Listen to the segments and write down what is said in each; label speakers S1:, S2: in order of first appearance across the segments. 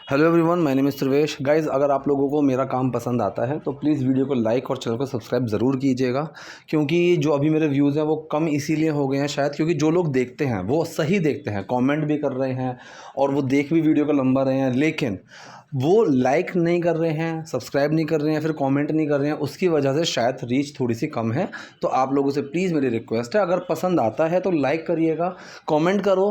S1: Hello everyone, my name is Sarvesh. Guys, अगर आप लोगों को मेरा काम पसंद आता है तो प्लीज़ वीडियो को लाइक और चैनल को सब्सक्राइब ज़रूर कीजिएगा। क्योंकि जो अभी मेरे व्यूज़ हैं वो कम इसीलिए हो गए हैं शायद क्योंकि जो लोग देखते हैं वो सही देखते हैं, कमेंट भी कर रहे हैं और वो देख भी वीडियो को लंबा रहे हैं, लेकिन वो लाइक नहीं कर रहे हैं, सब्सक्राइब नहीं कर रहे हैं, फिर कमेंट नहीं कर रहे हैं। उसकी वजह से शायद रीच थोड़ी सी कम है। तो आप लोगों से प्लीज़ मेरी रिक्वेस्ट है, अगर पसंद आता है तो लाइक करिएगा, कमेंट करो।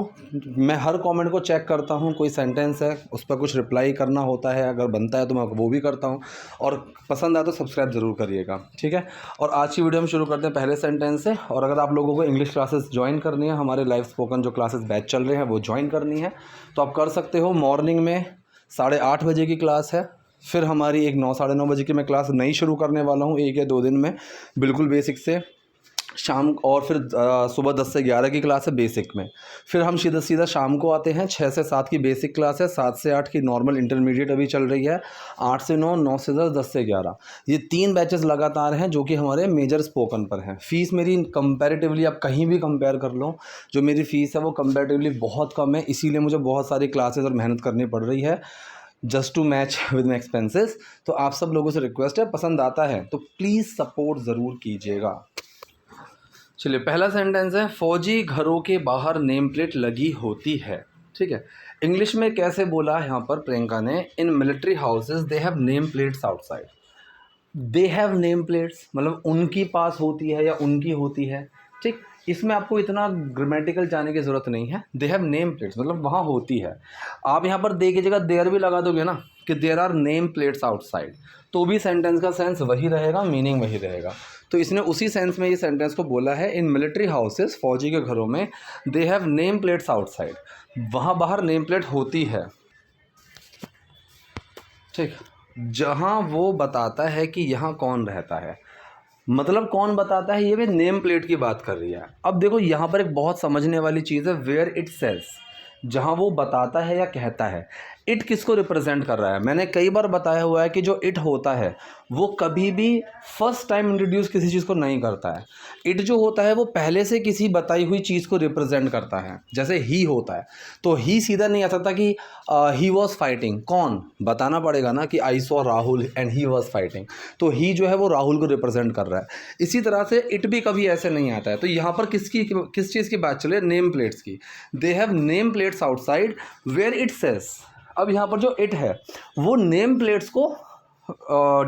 S1: मैं हर कमेंट को चेक करता हूँ, कोई सेंटेंस है उस पर कुछ रिप्लाई करना होता है, अगर बनता है तो मैं वो भी करता हूँ। और पसंद आए तो सब्सक्राइब ज़रूर करिएगा, ठीक है। और आज की वीडियो हम शुरू करते हैं पहले सेंटेंस से। और अगर आप लोगों को इंग्लिश क्लासेस ज्वाइन करनी है, हमारे लाइव स्पोकन जो क्लासेस बैच चल रहे हैं वो ज्वाइन करनी है तो आप कर सकते हो। मॉर्निंग में 8:30 बजे की क्लास है, फिर हमारी एक 9 साढ़े 9 बजे की मैं क्लास नई शुरू करने वाला हूँ 1 या 2 दिन में, बिल्कुल बेसिक से शाम। और फिर सुबह 10 से 11 की क्लास है बेसिक में। फिर हम सीधा सीधा शाम को आते हैं, 6 से 7 की बेसिक क्लास है, 7 से 8 की नॉर्मल इंटरमीडिएट अभी चल रही है, 8 से 9, 9 से 10, 10 से 11। ये 3 बैचेस लगातार हैं जो कि हमारे मेजर स्पोकन पर हैं। फ़ीस मेरी कंपैरेटिवली आप कहीं भी कंपेयर कर लो, जो मेरी फ़ीस है वो कंपैरेटिवली बहुत कम है, इसीलिए मुझे बहुत सारी क्लासेस और मेहनत करनी पड़ रही है just to match with my expenses. तो आप सब लोगों से रिक्वेस्ट है, पसंद आता है तो प्लीज़ सपोर्ट ज़रूर कीजिएगा। चलिए, पहला सेंटेंस है, फौजी घरों के बाहर नेम प्लेट लगी होती है। ठीक है, इंग्लिश में कैसे बोला यहाँ पर प्रियंका ने, in military houses they have name plates outside. They have name plates मतलब उनकी पास होती है या उनकी होती है। ठीक, इसमें आपको इतना ग्रामेटिकल जाने की ज़रूरत नहीं है। दे हैव नेम प्लेट्स मतलब वहाँ होती है। आप यहाँ पर दे की जगह देयर भी लगा दोगे ना कि there are name plates outside, तो भी सेंटेंस का सेंस वही रहेगा, मीनिंग वही रहेगा। तो इसने उसी सेंस में ये सेंटेंस को बोला है, इन मिलिट्री हाउसेस, फौजी के घरों में, दे हैव नेम प्लेट्स आउटसाइड, वहाँ बाहर नेम प्लेट होती है। ठीक, जहाँ वो बताता है कि यहाँ कौन रहता है, मतलब कौन बताता है, ये भी नेम प्लेट की बात कर रही है। अब देखो यहाँ पर एक बहुत समझने वाली चीज़ है, वेयर इट सेल्स, जहाँ वो बताता है या कहता है। इट किसको रिप्रेजेंट कर रहा है? मैंने कई बार बताया हुआ है कि जो इट होता है वो कभी भी फर्स्ट टाइम इंट्रोड्यूस किसी चीज़ को नहीं करता है। इट जो होता है वो पहले से किसी बताई हुई चीज़ को रिप्रेजेंट करता है। जैसे ही होता है तो ही सीधा नहीं आ सकता कि ही वॉज फाइटिंग, कौन बताना पड़ेगा ना कि I saw Rahul and he was fighting, तो ही जो है वो राहुल को रिप्रेजेंट कर रहा है। इसी तरह से इट भी कभी ऐसे नहीं आता है। तो यहाँ पर किस चीज़ की बात चले? नेम प्लेट्स की। They have name plates outside where it says. अब यहाँ पर जो इट है वो नेम प्लेट्स को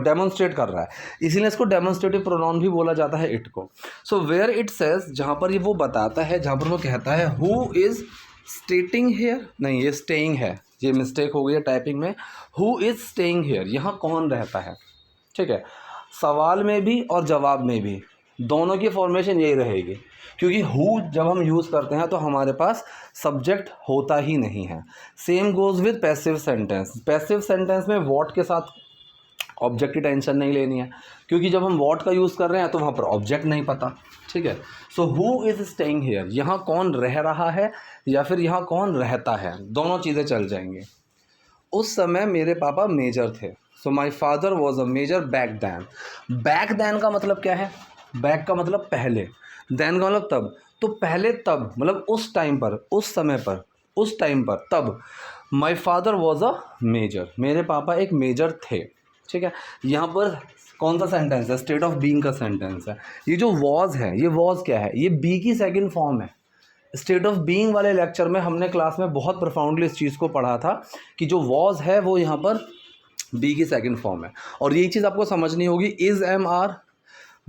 S1: डेमोन्स्ट्रेट कर रहा है, इसीलिए इसको डेमोन्स्ट्रेटिव प्रोनाउन भी बोला जाता है इट को। सो वेयर इट सेज, जहाँ पर ये वो बताता है, जहाँ पर वो कहता है, हु इज़ स्टेटिंग हेयर, नहीं ये स्टेइंग है, ये मिस्टेक हो गई है टाइपिंग में। हु इज़ स्टेइंग हेयर, यहाँ कौन रहता है। ठीक है, सवाल में भी और जवाब में भी दोनों की फॉर्मेशन यही रहेगी, क्योंकि हु जब हम यूज़ करते हैं तो हमारे पास सब्जेक्ट होता ही नहीं है। Same goes with passive sentence. Passive sentence में वॉट के साथ ऑब्जेक्ट की टेंशन नहीं लेनी है, क्योंकि जब हम वॉट का यूज़ कर रहे हैं तो वहाँ पर ऑब्जेक्ट नहीं पता। ठीक है, so who is staying hair, यहाँ कौन रह रहा है या फिर यहाँ कौन रहता है, दोनों चीज़ें चल जाएंगी। उस समय मेरे पापा मेजर थे, so my father was a major back then. Back then का मतलब क्या है? बैक का मतलब पहले, दैन का मतलब तब। तो पहले तब मतलब उस टाइम पर, उस समय पर, उस टाइम पर, तब। My father was a major, मेरे पापा एक मेजर थे। ठीक है, यहाँ पर कौन सा सेंटेंस है? स्टेट ऑफ बीइंग का सेंटेंस है। ये जो वॉज है, ये वॉज क्या है? ये बी की सेकंड फॉर्म है। स्टेट ऑफ बीइंग वाले लेक्चर में हमने क्लास में बहुत प्रोफाउंडली इस चीज़ को पढ़ा था कि जो वॉज है वो यहाँ पर बी की सेकंड फॉर्म है। और यही चीज़ आपको समझनी होगी, इज़, एम, आर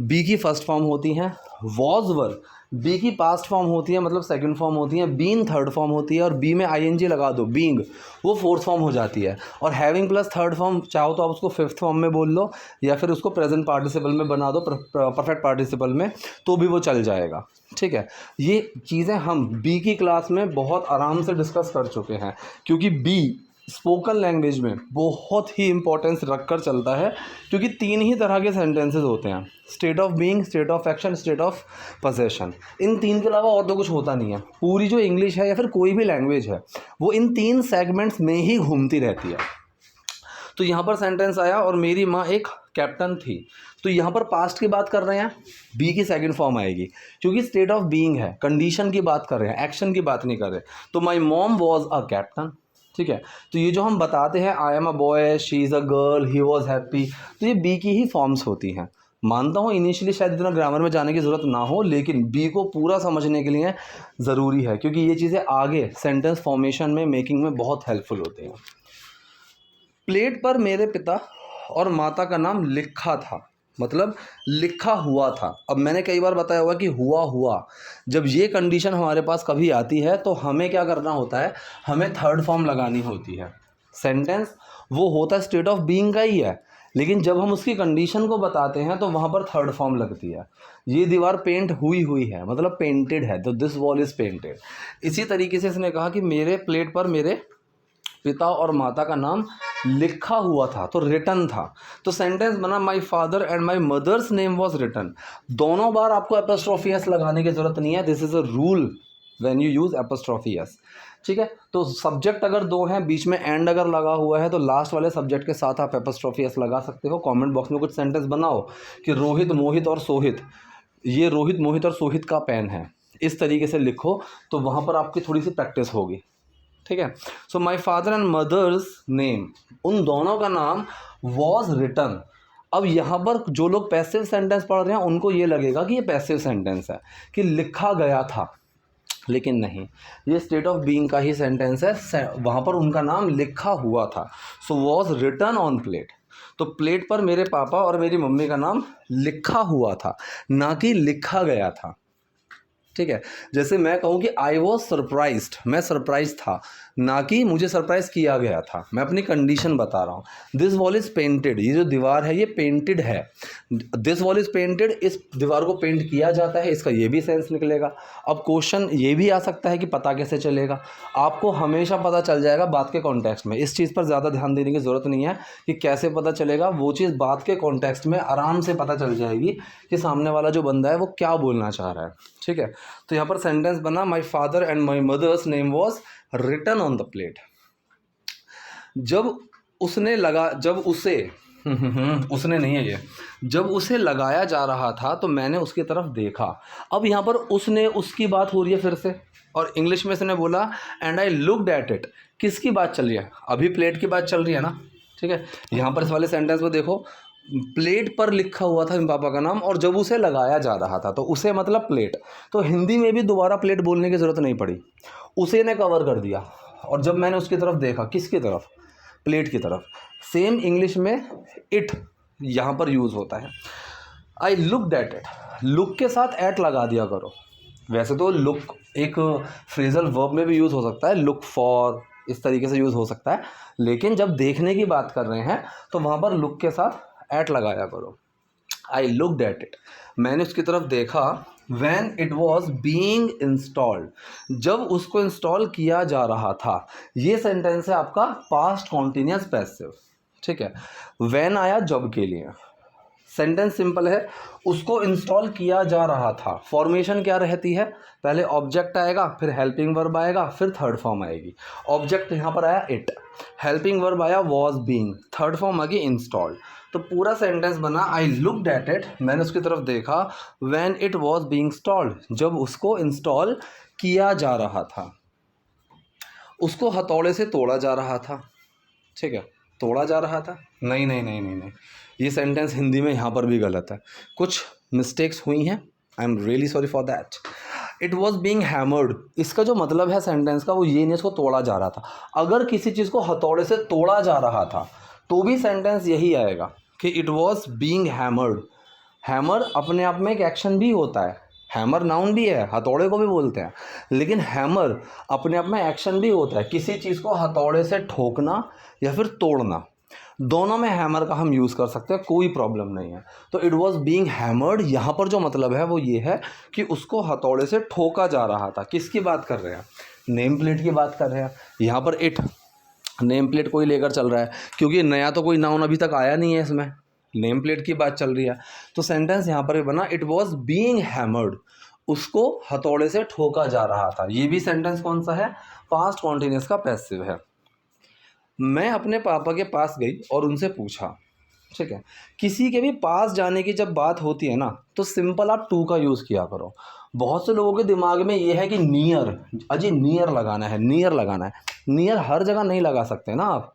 S1: बी की फर्स्ट फॉर्म होती हैं, वॉज वर बी की पास्ट फॉर्म होती है, मतलब सेकंड फॉर्म होती है, बीन थर्ड फॉर्म होती है, और बी में आईएनजी लगा दो, बीइंग, वो फोर्थ फॉर्म हो जाती है। और हैविंग प्लस थर्ड फॉर्म चाहो तो आप उसको फिफ्थ फॉर्म में बोल लो, या फिर उसको प्रेजेंट पार्टिसिपल में बना दो, परफेक्ट पार्टिसिपल में, तो भी वो चल जाएगा। ठीक है, ये चीज़ें हम बी की क्लास में बहुत आराम से डिस्कस कर चुके हैं, क्योंकि बी स्पोकन लैंग्वेज में बहुत ही इंपॉर्टेंस रखकर चलता है, क्योंकि 3 ही तरह के सेंटेंसेस होते हैं, state of being, state of action, state of possession. इन 3 के अलावा और तो कुछ होता नहीं है। पूरी जो इंग्लिश है या फिर कोई भी लैंग्वेज है वो इन 3 सेगमेंट्स में ही घूमती रहती है। तो यहाँ पर सेंटेंस आया, और मेरी माँ एक कैप्टन थी, तो यहाँ पर पास्ट की बात कर रहे हैं, बी की सेकंड फॉर्म आएगी, क्योंकि स्टेट ऑफ बीइंग है, कंडीशन की बात कर रहे हैं, एक्शन की बात नहीं कर रहे। तो my mom was a captain. ठीक है। तो ये जो हम बताते हैं I am a boy, she is a girl, he was happy, तो ये बी की ही फॉर्म्स होती हैं। मानता हूँ इनिशियली शायद इतना ग्रामर में जाने की ज़रूरत ना हो, लेकिन बी को पूरा समझने के लिए ज़रूरी है, क्योंकि ये चीज़ें आगे सेंटेंस फॉर्मेशन में, मेकिंग में बहुत हेल्पफुल होती हैं। प्लेट पर मेरे पिता और माता का नाम लिखा था, मतलब लिखा हुआ था। अब मैंने कई बार बताया हुआ कि हुआ। जब ये कंडीशन हमारे पास कभी आती है तो हमें क्या करना होता है, हमें थर्ड फॉर्म लगानी होती है। सेंटेंस वो होता है स्टेट ऑफ बीइंग का ही है, लेकिन जब हम उसकी कंडीशन को बताते हैं तो वहाँ पर थर्ड फॉर्म लगती है। ये दीवार पेंट हुई है, मतलब पेंटेड है, तो दिस वॉल इज़ पेंटेड। इसी तरीके से इसने कहा कि मेरे प्लेट पर मेरे पिता और माता का नाम लिखा हुआ था, तो रिटन था। तो सेंटेंस बना my father and my mother's name was written. दोनों बार आपको एपोस्ट्रोफी एस लगाने की जरूरत नहीं है, this is a rule when you use apostrophe S. ठीक है, तो सब्जेक्ट अगर दो हैं, बीच में एंड अगर लगा हुआ है, तो लास्ट वाले सब्जेक्ट के साथ आप एपोस्ट्रोफी एस लगा सकते हो। कमेंट बॉक्स में कुछ सेंटेंस बनाओ कि रोहित, मोहित और सोहित, ये रोहित, मोहित और सोहित का पेन है, इस तरीके से लिखो, तो वहाँ पर आपकी थोड़ी सी प्रैक्टिस होगी। ठीक है। So my father and mother's name, उन दोनों का नाम वॉज रिटन। अब यहाँ पर जो लोग पैसिव सेंटेंस पढ़ रहे हैं उनको ये लगेगा कि ये पैसिव सेंटेंस है, कि लिखा गया था, लेकिन नहीं, ये स्टेट ऑफ बीइंग का ही सेंटेंस है। वहाँ पर उनका नाम लिखा हुआ था, so was written on plate. तो प्लेट पर मेरे पापा और मेरी मम्मी का नाम लिखा हुआ था, ना कि लिखा गया था। ठीक है, जैसे मैं कहूँ कि आई वॉज सरप्राइज्ड, मैं सरप्राइज था, ना कि मुझे सरप्राइज किया गया था। मैं अपनी कंडीशन बता रहा हूँ। दिस वॉल इज़ पेंटेड, ये जो दीवार है ये पेंटेड है। दिस वॉल इज़ पेंटेड, इस दीवार को पेंट किया जाता है, इसका ये भी सेंस निकलेगा। अब क्वेश्चन ये भी आ सकता है कि पता कैसे चलेगा। आपको हमेशा पता चल जाएगा बात के कॉन्टेक्स्ट में, इस चीज़ पर ज़्यादा ध्यान देने की ज़रूरत नहीं है कि कैसे पता चलेगा। वो चीज़ बात के कॉन्टेक्स्ट में आराम से पता चल जाएगी कि सामने वाला जो बंदा है वो क्या बोलना चाह रहा है। ठीक है, तो यहाँ पर सेंटेंस बना my father and my mother's name was written on the plate. जब उसे उसने नहीं है ये, जब उसे लगाया जा रहा था तो मैंने उसकी तरफ देखा। अब यहाँ पर उसने, उसकी बात हो रही है फिर से, और इंग्लिश में इसने बोला and I looked at it. किसकी बात चल रही है? अभी प्लेट की बात चल रही है ना। ठीक है, यहाँ पर इस वाले सेंटेंस में देखो, प्लेट पर लिखा हुआ था पापा का नाम, और जब उसे लगाया जा रहा था, तो उसे मतलब प्लेट। तो हिंदी में भी दोबारा प्लेट बोलने की ज़रूरत नहीं पड़ी, उसे ने कवर कर दिया। और जब मैंने उसकी तरफ देखा, किसकी तरफ? प्लेट की तरफ। सेम इंग्लिश में इट यहाँ पर यूज़ होता है। I looked at it, look के साथ एट लगा दिया करो। वैसे तो लुक एक फ्रेजल वर्ब में भी यूज़ हो सकता है, लुक फॉर, इस तरीके से यूज़ हो सकता है, लेकिन जब देखने की बात कर रहे हैं तो वहाँ पर लुक के साथ एट लगाया करो। आई लुक्ड एट इट, मैंने उसकी तरफ देखा। When it was being installed, जब उसको इंस्टॉल किया जा रहा था। ये सेंटेंस है आपका पास्ट कॉन्टिन्यूस पैसिव। ठीक है, when आया जब के लिए, सेंटेंस सिंपल है, उसको इंस्टॉल किया जा रहा था। फॉर्मेशन क्या रहती है? पहले ऑब्जेक्ट आएगा, फिर हेल्पिंग वर्ब आएगा, फिर थर्ड फॉर्म आएगी। ऑब्जेक्ट यहाँ पर आया इट, हेल्पिंग वर्ब आया वॉज बीइंग, थर्ड फॉर्म आ गई इंस्टॉल्ड। तो पूरा सेंटेंस बना आई लुक्ड एट इट, मैंने उसकी तरफ देखा। When it was being installed, जब उसको इंस्टॉल किया जा रहा था। उसको हथौड़े से तोड़ा जा रहा था। ठीक है, तोड़ा जा रहा था, नहीं नहीं नहीं नहीं नहीं, ये सेंटेंस हिंदी में यहाँ पर भी गलत है, कुछ मिस्टेक्स हुई हैं, I am really sorry for that. It was being hammered, इसका जो मतलब है सेंटेंस का वो ये नहीं, इसको तोड़ा जा रहा था। अगर किसी चीज़ को हथौड़े से तोड़ा जा रहा था तो भी सेंटेंस यही आएगा कि it was being hammered. Hammer अपने आप में एक एक्शन भी होता है, हैमर नाउन भी है, हथौड़े को भी बोलते हैं, लेकिन हैमर अपने आप में एक्शन भी होता है, किसी चीज़ को हथौड़े से ठोकना या फिर तोड़ना, दोनों में हैमर का हम यूज़ कर सकते हैं, कोई प्रॉब्लम नहीं है। तो इट वॉज बीइंग हैमर्ड, यहाँ पर जो मतलब है वो ये है कि उसको हथौड़े से ठोका जा रहा था। किसकी बात कर रहे हैं? नेम प्लेट की बात कर रहे हैं। यहाँ पर इट नेम प्लेट कोई लेकर चल रहा है, क्योंकि नया तो कोई नाउन अभी तक आया नहीं है इसमें, नेम प्लेट की बात चल रही है। तो सेंटेंस यहाँ पर बना इट वॉज बीइंग हैमर्ड, उसको हथौड़े से ठोका जा रहा था। ये भी सेंटेंस कौन सा है? पास्ट कॉन्टिन्यूस का पैसिव है। मैं अपने पापा के पास गई और उनसे पूछा। ठीक है, किसी के भी पास जाने की जब बात होती है ना, तो सिंपल आप टू का यूज़ किया करो। बहुत से लोगों के दिमाग में ये है कि नियर, अजी नियर लगाना है, नियर लगाना है। नियर हर जगह नहीं लगा सकते ना आप।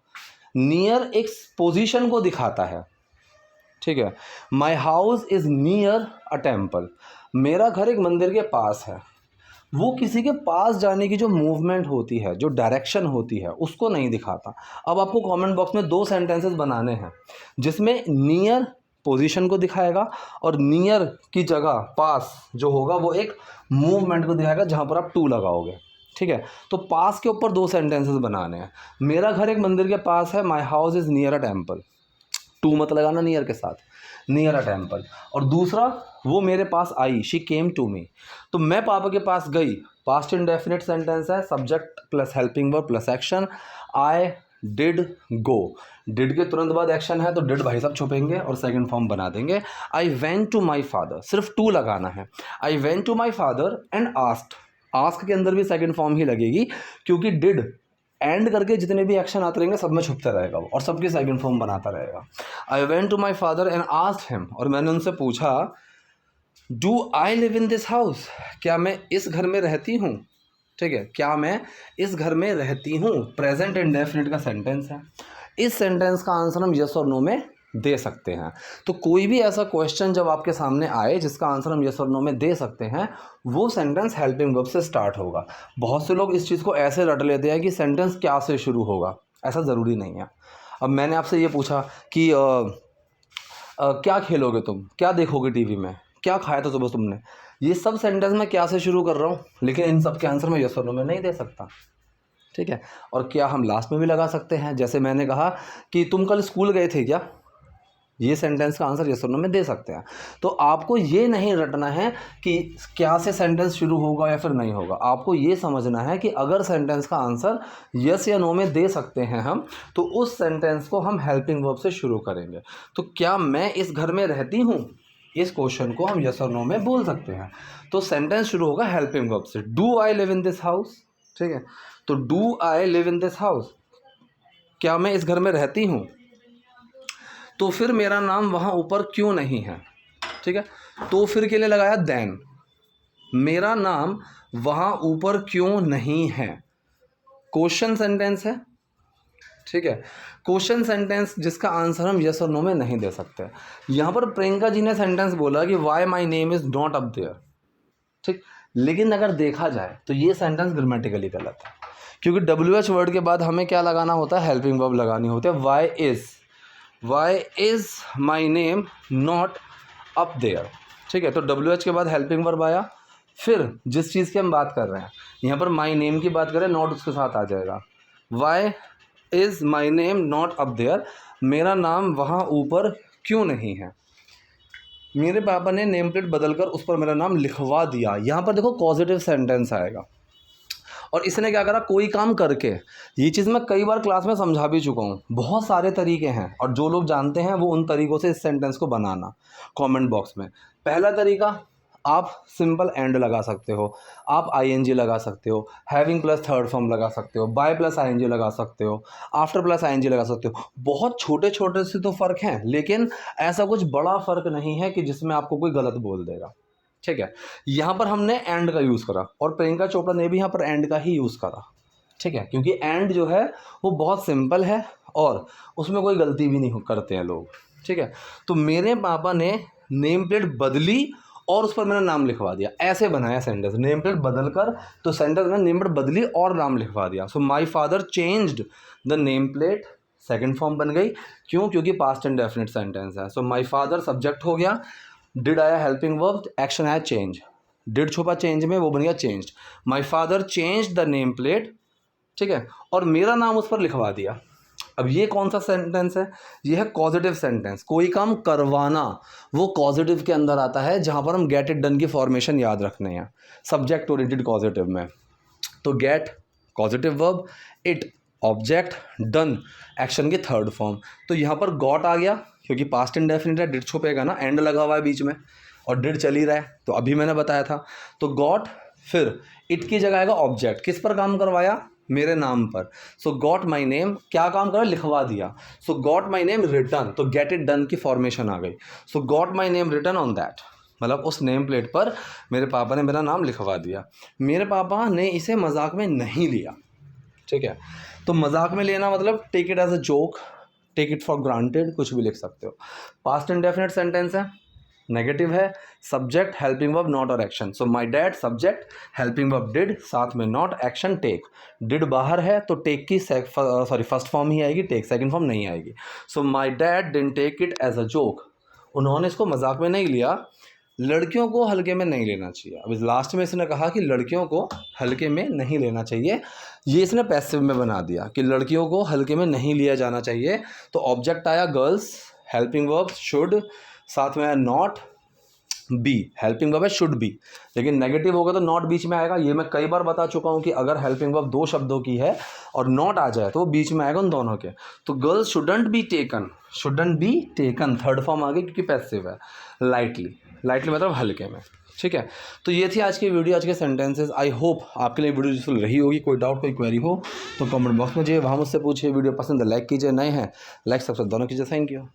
S1: नियर एक पोजीशन को दिखाता है, ठीक है। My house is near a temple, मेरा घर एक मंदिर के पास है। वो किसी के पास जाने की जो मूवमेंट होती है, जो डायरेक्शन होती है, उसको नहीं दिखाता। अब आपको कमेंट बॉक्स में 2 सेंटेंसेस बनाने हैं जिसमें नियर पोजीशन को दिखाएगा और नियर की जगह पास जो होगा वो एक मूवमेंट को दिखाएगा जहाँ पर आप टू लगाओगे, ठीक है। तो पास के ऊपर 2 सेंटेंसेस बनाने हैं। मेरा घर एक मंदिर के पास है, my house is near a temple, to मत लगाना नियर के साथ, नियर अ टेम्पल। और दूसरा, वो मेरे पास आई, शी केम टू मी, तो मैं पापा के पास गई, पास्ट इंडेफिनिट सेंटेंस है, subject plus helping verb plus action. I did go, did के तुरंत बाद एक्शन है तो डिड भाई साहब छुपेंगे और सेकंड फॉर्म बना देंगे। I went to my father, सिर्फ टू लगाना है। I went to my father and asked, ask के अंदर भी सेकंड फॉर्म ही लगेगी क्योंकि डिड एंड करके जितने भी एक्शन आते रहेंगे सब में छुपता रहेगा वो और सबकी सेकंड फॉर्म बनाता रहेगा। I went to my father and asked him, और मैंने उनसे पूछा, do I live in this house, क्या मैं इस घर में रहती हूँ, ठीक है, क्या मैं इस घर में रहती हूँ। प्रेजेंट इंडेफिनिट का सेंटेंस है। इस सेंटेंस का आंसर हम यस और नो में दे सकते हैं। तो कोई भी ऐसा क्वेश्चन जब आपके सामने आए जिसका आंसर हम यस और नो में दे सकते हैं, वो सेंटेंस हेल्पिंग वर्ब से स्टार्ट होगा। बहुत से लोग इस चीज़ को ऐसे रट लेते हैं कि सेंटेंस क्या से शुरू होगा, ऐसा ज़रूरी नहीं है। अब मैंने आपसे ये पूछा कि क्या खेलोगे तुम, क्या देखोगे टीवी में, क्या खाया था सुबह तुमने, ये सब सेंटेंस मैं क्या से शुरू कर रहा हूँ, लेकिन इन सब के आंसर मैं यस और नो में नहीं दे सकता, ठीक है। और क्या हम लास्ट में भी लगा सकते हैं, जैसे मैंने कहा कि तुम कल स्कूल गए थे क्या, ये सेंटेंस का आंसर यस और नो में दे सकते हैं। तो आपको ये नहीं रटना है कि क्या से सेंटेंस शुरू होगा या फिर नहीं होगा। आपको ये समझना है कि अगर सेंटेंस का आंसर यस या नो में दे सकते हैं हम, तो उस सेंटेंस को हम हेल्पिंग वर्ब से शुरू करेंगे। तो क्या मैं इस घर में रहती हूँ, इस क्वेश्चन को हम यस और नो में बोल सकते हैं। तो सेंटेंस शुरू होगा हेल्पिंग वर्ब से। Do I live in this house, ठीक है। तो do I live in this house, क्या मैं इस घर में रहती हूँ। तो फिर मेरा नाम वहाँ ऊपर क्यों नहीं है, ठीक है। तो फिर के लिए लगाया देन, मेरा नाम वहाँ ऊपर क्यों नहीं है। क्वेश्चन सेंटेंस है, ठीक है। क्वेश्चन सेंटेंस जिसका आंसर हम यस और नो में नहीं दे सकते। यहाँ पर प्रियंका जी ने सेंटेंस बोला कि why my name is not up there, ठीक। लेकिन अगर देखा जाए तो ये सेंटेंस ग्रामेटिकली गलत है, क्योंकि WH वर्ड के बाद हमें क्या लगाना होता है, हेल्पिंग वर्ब लगानी होती है। Why is my name not up there, ठीक है। तो WH के बाद हेल्पिंग वर्ब आया। फिर जिस चीज़ की हम बात कर रहे हैं, यहाँ पर माई नेम की बात करें, नॉट उसके साथ आ जाएगा। Why is my name not up there, मेरा नाम वहाँ ऊपर क्यों नहीं है। मेरे पापा ने नेम प्लेट बदलकर उस पर मेरा नाम लिखवा दिया। यहाँ पर देखो पॉजिटिव सेंटेंस आएगा। और इसने क्या करा, कोई काम करके। ये चीज़ मैं कई बार क्लास में समझा भी चुका हूँ। बहुत सारे तरीके हैं और जो लोग जानते हैं वो उन तरीक़ों से इस सेंटेंस को बनाना। कमेंट बॉक्स में पहला तरीका, आप सिंपल एंड लगा सकते हो, आप ING लगा सकते हो, हैविंग प्लस थर्ड फॉर्म लगा सकते हो, बाय प्लस ING लगा सकते हो, आफ्टर प्लस ING लगा सकते हो। बहुत छोटे छोटे से तो फ़र्क हैं, लेकिन ऐसा कुछ बड़ा फ़र्क नहीं है कि जिसमें आपको कोई गलत बोल देगा, ठीक है। यहाँ पर हमने एंड का यूज़ करा और प्रियंका चोपड़ा ने भी यहाँ पर एंड का ही यूज़ करा, ठीक है, क्योंकि एंड जो है वो बहुत सिंपल है और उसमें कोई गलती भी नहीं करते हैं लोग, ठीक है। तो मेरे पापा ने नेम प्लेट बदली और उस पर मैंने नाम लिखवा दिया, ऐसे बनाया सेंटेंस। नेम प्लेट बदल कर तो सेंटेंस में नेम प्लेट बदली और नाम लिखवा दिया। So my father changed the name plate, second form बन गई। क्यों, क्योंकि पास्ट इंडेफिनिट सेंटेंस है। सो माई फादर सब्जेक्ट हो गया, डिड आया हेल्पिंग वर्ब, एक्शन आया चेंज, डिड छुपा चेंज में, वो बन गया changed. My father change the name plate, ठीक है, और मेरा नाम उस पर लिखवा दिया। अब ये कौन सा सेंटेंस है, ये है कॉजेटिव सेंटेंस। कोई काम करवाना वो कॉजेटिव के अंदर आता है, जहाँ पर हम गेट इट डन की फॉर्मेशन याद रखने हैं सब्जेक्ट ओरिएंटेड कॉजेटिव में। तो get causative verb, it object, done action की थर्ड फॉर्म। तो यहाँ पर गॉट आ गया क्योंकि पास्ट इंडेफिनिट है, डिड छुपेगा ना, एंड लगा हुआ है बीच में और डिड चल ही रहा है, तो अभी मैंने बताया था। तो गॉट, फिर इट की जगह आएगा ऑब्जेक्ट, किस पर काम करवाया, मेरे नाम पर। सो गॉट माई नेम, क्या काम करा, लिखवा दिया। सो गॉट माई नेम रिटर्न, तो गेट इट डन की फॉर्मेशन आ गई। सो got my name return on that, मतलब उस नेम प्लेट पर मेरे पापा ने मेरा नाम लिखवा दिया। मेरे पापा ने इसे मजाक में नहीं लिया, ठीक है। तो मजाक में लेना मतलब take it as a joke, take it for granted, कुछ भी लिख सकते हो। पास्ट इंडेफिनिट सेंटेंस है, नेगेटिव है, सब्जेक्ट हेल्पिंग वर्ब नॉट और action. So my dad subject, helping verb did, साथ में नॉट, एक्शन टेक। डिड बाहर है तो टेक की फर्स्ट फॉर्म ही आएगी, टेक सेकंड फॉर्म नहीं आएगी। So my dad didn't take it as a joke, उन्होंने इसको मजाक में नहीं लिया। लड़कियों को हल्के में नहीं लेना चाहिए। अब इस लास्ट में इसने कहा कि लड़कियों को हल्के में नहीं लेना चाहिए, ये इसने पैसिव में बना दिया कि लड़कियों को हल्के में नहीं लिया जाना चाहिए। तो ऑब्जेक्ट आया गर्ल्स, हेल्पिंग वर्ब शुड, साथ में आया नॉट, बी हेल्पिंग वर्ब है शुड बी, लेकिन नेगेटिव होगा तो नॉट बीच में आएगा। ये मैं कई बार बता चुका हूँ कि अगर हेल्पिंग वर्ब दो शब्दों की है और नॉट आ जाए तो वो बीच में आएगा उन दोनों के। तो girls shouldn't be taken, shouldn't be taken third form आ गई क्योंकि पैसिव है। लाइटली, लाइटली मतलब हल्के में, ठीक है। तो ये थी आज की वीडियो, आज के सेंटेंसेस। आई होप आपके लिए वीडियो यूजफुल रही होगी। कोई डाउट, कोई क्वेरी हो तो कमेंट बॉक्स में जाइए, वहाँ मुझसे पूछिए। वीडियो पसंद है लाइक कीजिए, नए हैं लाइक सब्सक्राइब दोनों कीजिए। Thank you.